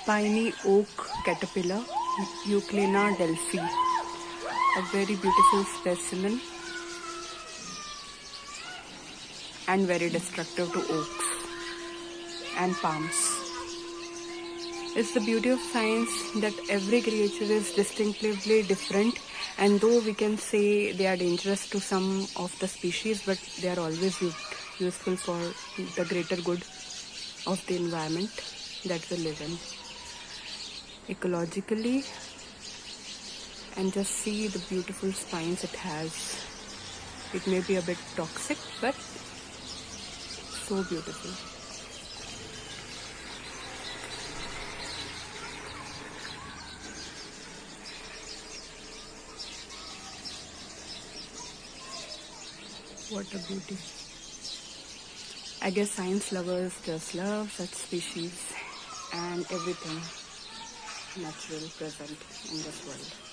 Spiny oak caterpillar, Euclea delphi, a very beautiful specimen and very destructive to oaks and palms. It's the beauty of science that every creature is distinctively different, and though we can say they are dangerous to some of the species, but they are always useful for the greater good of the environment that we live in. Ecologically, and just see the beautiful spines it has. It may be a bit toxic, but so beautiful. What a beauty. I guess science lovers just love such species and everything natural present in this world.